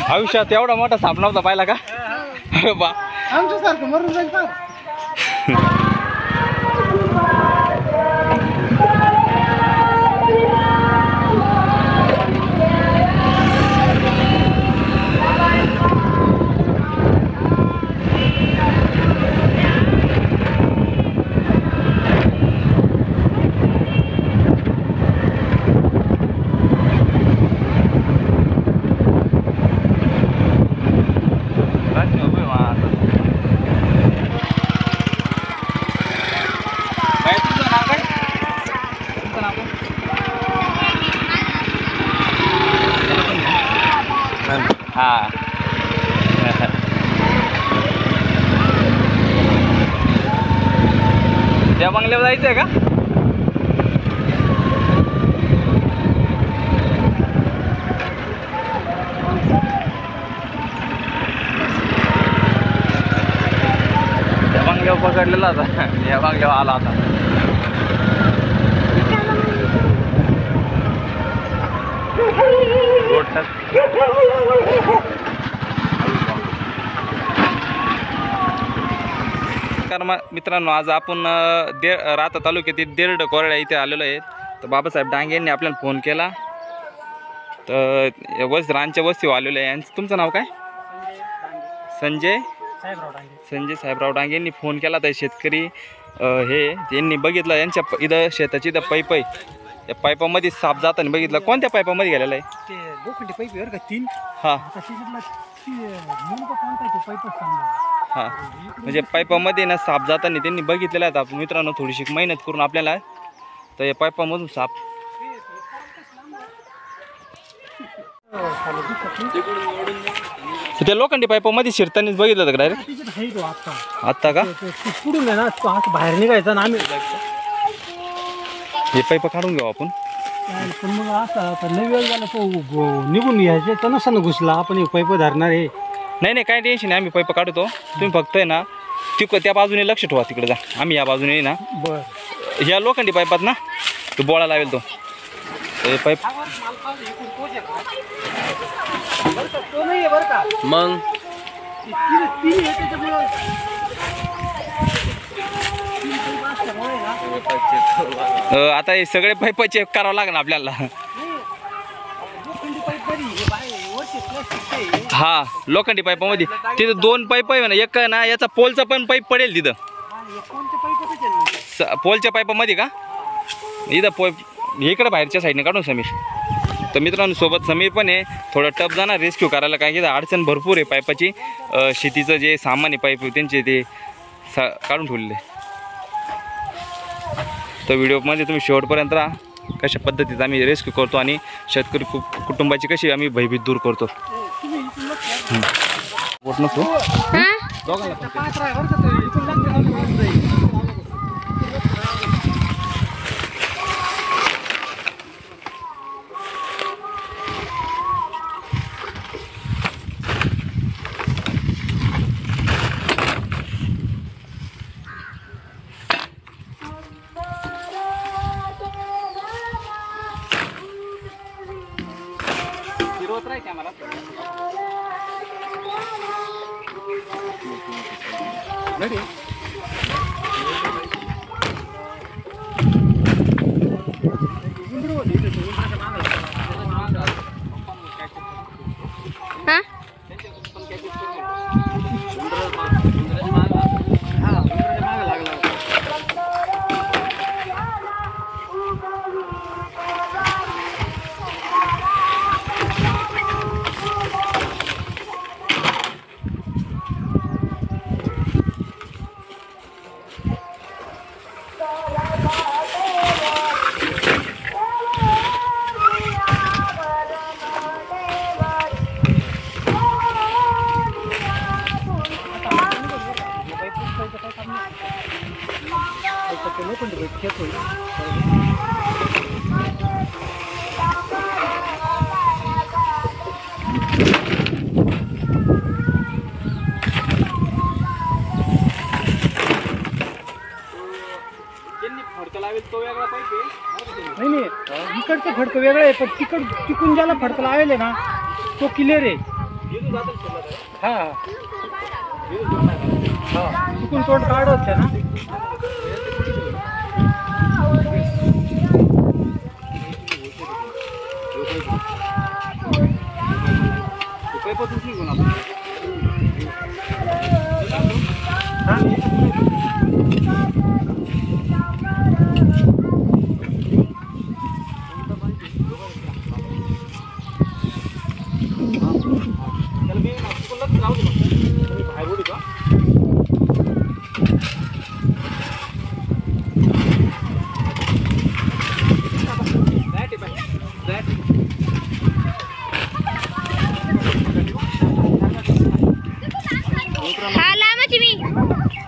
आयुष्यात एवढा मोठा साप नव्हता पाहिला का? अरे बा आमच्यासारखं मरून जाईल का? हा त्या बंगल्यावर जायचंय का? त्या बंगल्यावर पकडलेला होता, या बंगल्यावर आला होता. मित्रांनो, आज आपण राहता तालुक्यातील देरड कोरड्या इथे आलेलो आहेत. तर बाबासाहेब डांगे यांनी आपल्याला फोन केला. तर रानच्या वस्तीवर आलेलो आहे. तुमचं नाव काय? संजय साहेबराव डांगे यांनी फोन केला. तर शेतकरी यांनी बघितलं यांच्या इथं शेताची इथं पाईप आहे. त्या पाईपामध्ये साप जाताना बघितलं. कोणत्या पाईपामध्ये गेलेला आहे? ते लोखंडी पाईप आहे का 3. हां हां, म्हणजे पाईपामध्ये ना साप जाताना त्यांनी बघितलेला आहे. आपण मित्रांनो थोडीशी मेहनत करून आपल्याला तर या पाईपामधून साप त्या लोखंडी पाईपामध्ये शिरतानीच बघितलं होतं का डायरेक्ट? आत्ता का पुढून आहे ना तो हात बाहेर निघायचा ना. आम्ही हे पाईप काढून घेऊ आपण. पण मग असं लई वेळ झाला तो निघून यायचे तर नसताना घुसला. आपण हे पाईप धरणार आहे. नाही काही टेन्शन नाही, आम्ही पाईप काढतो. तुम्ही फक्त आहे ना त्या बाजूने लक्ष ठेवा, तिकडे जा. आम्ही या बाजूने ना बरं ह्या लोखंडी पाईपात ना तो बोळा लावेल. तो पाईप मग आता हे सगळे पाईप चेक करावं लागणार आपल्याला. हा लोखंडी पाईपामध्ये तिथं 2 पाईप आहे ना. एक ना याचा पोलचा पण पाईप पडेल तिथं. पोलच्या पाईपामध्ये का? इथं इकडे बाहेरच्या साईडने काढून समीर. तर मित्रांनो सोबत समीर पण आहे. थोडं टप जाणार रेस्क्यू करायला, काय की अडचण भरपूर आहे पाईपाची. शेतीचं जे सामान आहे पाईप त्यांचे ते काढून ठेवलेले. तर व्हिडिओमध्ये तुम्ही शेवटपर्यंत राहा. कशा पद्धतीत आम्ही रेस्क्यू करतो आणि शेतकरी कुटुंबाची कशी आम्ही भयभीत दूर करतो. फडकं वेगळं आहे, पण तिकून ज्याला फडकं लावले ना तो क्लिअर आहे. हा हा तिकून तोंड काढत ना.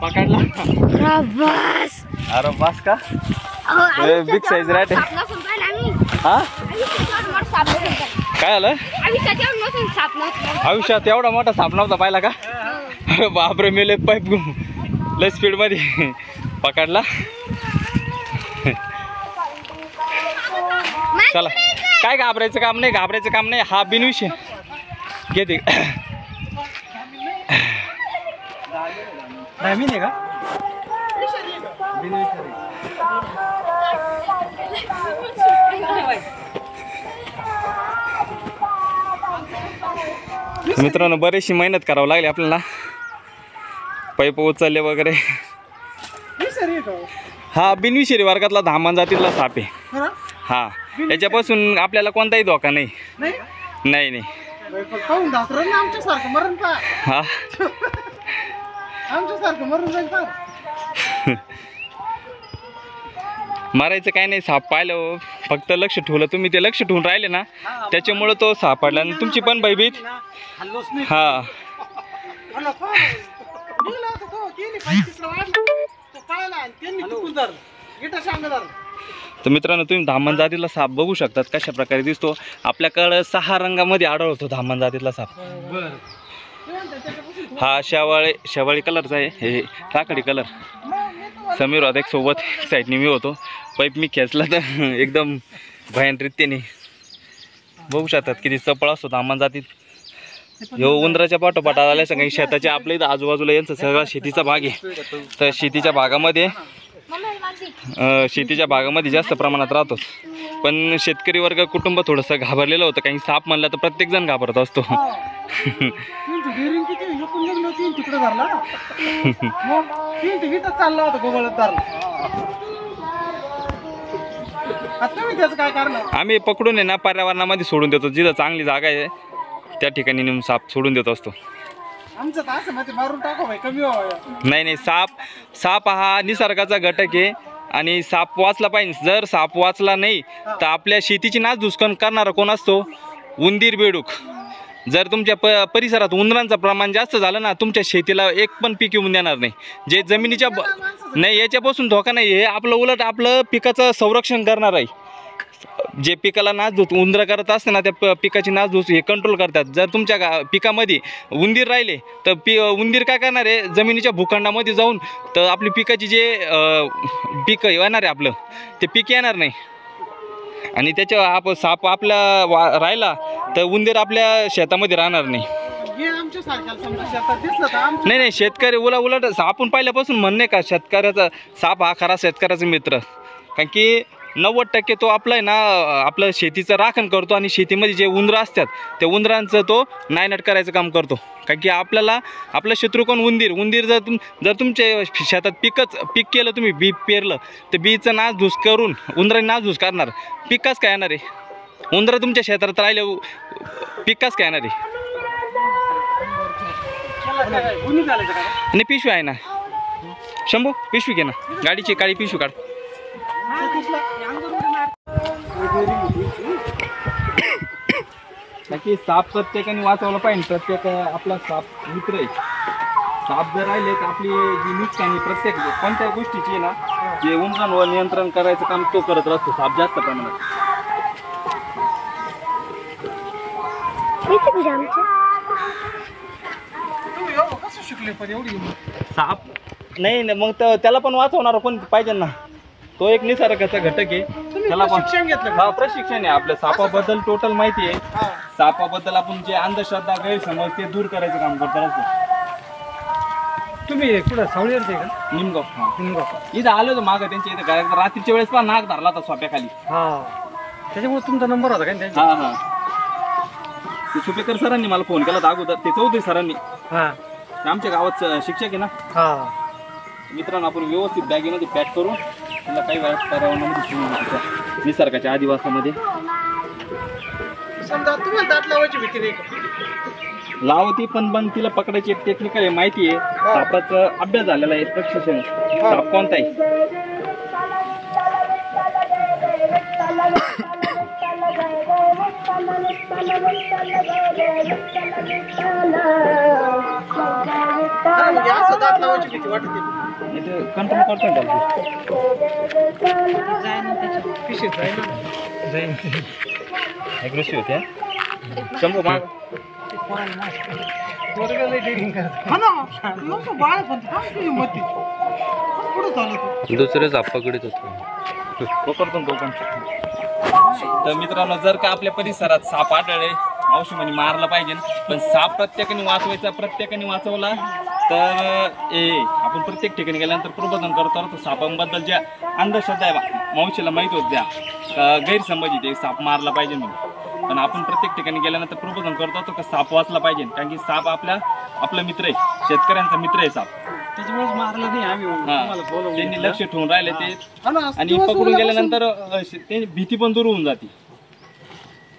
पकडला. अरे बस का बिग साईज रॅट आहे. हा काय आलं आयुष्यात एवढा मोठा साप नव्हता पाहिला का. अरे बापरे मेले पाईप लय स्पीड मध्ये पकडला. चला काय घाबरायचं काम नाही हा बिनविषय घेते. नाही का मित्रांनो बरीचशी मेहनत करावं लागली आपल्याला. पाईप उचलले वगैरे. हा बिनविषारी वर्गातला धामण जातीतला साप आहे. हा याच्यापासून आपल्याला कोणताही धोका नाही. नाही हा मारायचं काय नाही. साप पाहिलं फक्त लक्ष ठेवलं तुम्ही, ते लक्ष ठेवून राहिले ना त्याच्यामुळे तो सापडला आणि तुमची पण भयभीत. हा तर मित्रांनो तुम्ही धामण जातीतला साप बघू शकतात कशा प्रकारे दिसतो. आपल्याकडं 6 रंगामध्ये आढळतो धामण जातीतला साप. हा शेवाळी कलरचा आहे. हे राखाडी कलर. समीर होता एक सोबत साईडने मी होतो. पाईप मी खेचला तर एकदम भयानरीत्याने बघू शकतात किती चपळ असतो धामण जातीत. ह्यो उंदराच्या पाठोपाठ आल्या सगळ्या शेताच्या आपल्या इथं आजूबाजूला यांचा सगळा शेतीचा भाग आहे. तर शेतीच्या भागामध्ये जास्त प्रमाणात राहतो. पण शेतकरी वर्ग कुटुंब थोडंसं घाबरलेलं होतं. काही साप म्हणला तर प्रत्येकजण घाबरत असतो. आम्ही पकडून आहे ना पर्यावरणामध्ये सोडून देतो. जिथं चांगली जागा आहे त्या ठिकाणी नेऊन साप सोडून देत असतो. नाही साप हा निसर्गाचा घटक आहे आणि साप वाचला पाहिजे. जर साप वाचला नाही तर आपल्या शेतीची नासधूस करणारा कोण असतो? उंदीर बेडूक. जर तुमच्या परिसरात उंदरांचं प्रमाण जास्त झालं ना तुमच्या शेतीला एक पण पीक येऊन देणार नाही. जे जमिनीच्या नाही याच्यापासून धोका नाही. हे आपलं उलट आपलं पिकाचं संरक्षण करणार आहे. जे पिकाला नासधूस उंदरं करत असते ना त्या पिकाची नासधूस हे कंट्रोल करतात. जर तुमच्या पिकामध्ये उंदीर राहिले तर उंदीर काय करणार आहे जमिनीच्या भूखंडामध्ये जाऊन तर आपली पिकाची जे पीक येणार आहे आपलं ते पीक येणार नाही. आणि त्याच्या साप आपला राहिला तर उंदीर आपल्या शेतामध्ये राहणार नाही. नाही शेतकरी उलट आपण पहिल्यापासून म्हणणे का शेतकऱ्याचा साप हा खरा शेतकऱ्याचा मित्र. कारण की 90% तो आपला आहे ना आपलं शेतीचं राखण करतो आणि शेतीमध्ये जे उंदरं असतात त्या उंदरांचं तो नायनाट करायचं काम करतो. कारण की आपल्याला आपलं शत्रू कोण? उंदीर. जर तुमच्या शेतात पीक केलं तुम्ही बी पेरलं तर बीचं नासधूस करून उंदरांनी नासधूस करणार. पिकच काय येणार आहे? उंदरं तुमच्या शेतात राहिले पिकच काय येणार आहे? आणि पिशवी आहे ना शंभू पिशवी घे ना गाडीची काळी पिशवी काढ. बाकी साप प्रत्येकाने वाचवलं पाहिजे. प्रत्येक आपला साप मित्र आहे. साप जर राहिले तर आपली जी नुकसानी प्रत्येक कोणत्या गोष्टीची आहे ना जे उंदरांवर नियंत्रण करायचं काम तो करत असतो साप जास्त प्रमाणात. साप नाही मग त्याला पण वाचवणार कोण पाहिजे ना. तो एक निसर्गाचा घटक आहे. त्याला पण शिक्षण घेतलं हा प्रशिक्षण आहे आपल्या सापाबद्दल टोटल माहिती आहे. सापाबद्दल आपण जे अंधश्रद्धा गैरसमज ते दूर करायचं काम करतात. तुम्ही कुठं सावळीवरचे का? निमगाव हा. निमगाव. इथं आलो होतो मागं त्यांच्या इथं घरात रात्रीच्या वेळेस पण नाक धरला होता सोप्याखाली. हा त्याच्यामुळे तुमचा नंबर होता का त्यांचा? हा हा ते सुपेकर सरांनी मला फोन केला होता अगोदर, ते चौधरी सरांनी. हा ते आमच्या गावात शिक्षक आहे ना. हा मित्रांनो आपण व्यवस्थित बॅगेमध्ये पॅक करून त्याला काही वेळात पर्यावरणामध्ये ठेवून देऊ तिच्या निसर्गाच्या आदिवासामध्ये. समजा तुम्हाला दात लावायची भीती नाही का? लावती पण तिला पकडायची एक टेक्निकल आहे, माहिती आहे. सापाचा अभ्यास झालेला आहे प्रशिक्षण. साप कोणता आहे असं दात लावायची भीती वाटते. कंट्रोल करतो ना त्याला. पिशवीत जाईन ॲग्रेसिव्ह होत्या शंभू माग. दुसरे साप पकडत होतो. पकडतो तो पण. तर मित्रांनो जर का आपल्या परिसरात साप आढळले, मावशी म्हणे मारला पाहिजे, पण साप प्रत्येकाने वाचवायचा. प्रत्येकाने वाचवला तर आपण प्रत्येक ठिकाणी गेल्यानंतर प्रबोधन करतो. तर सापांबद्दल ज्या अंधश्रद्धा आहे मावशीला माहीत होत्या गैरसमज ते साप मारला पाहिजे म्हणून, पण आपण प्रत्येक ठिकाणी गेल्यानंतर प्रबोधन करतो तर साप वाचला पाहिजे. कारण की साप आपला मित्र आहे, शेतकऱ्यांचा मित्र आहे साप. त्याच्यामुळेच मारलं नाही आम्ही. हा त्यांनी लक्ष ठेवून राहिले ते, आणि पकडून गेल्यानंतर ते भीती पण दूर होऊन जाते.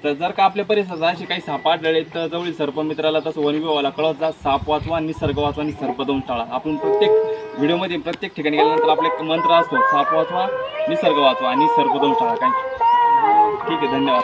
तर जर का आपल्या परिसरात असे काही साप आढळले तर जवळील सर्पमित्राला तसं वन विभागाला कळत जा. साप वाचवा, निसर्ग वाचवा आणि सर्प दोन टाळा. आपण प्रत्येक व्हिडिओमध्ये प्रत्येक ठिकाणी गेल्यानंतर आपला एक मंत्र असतो, साप वाचवा, निसर्ग वाचवा आणि सर्प दोन टाळा. काय ठीक आहे, धन्यवाद.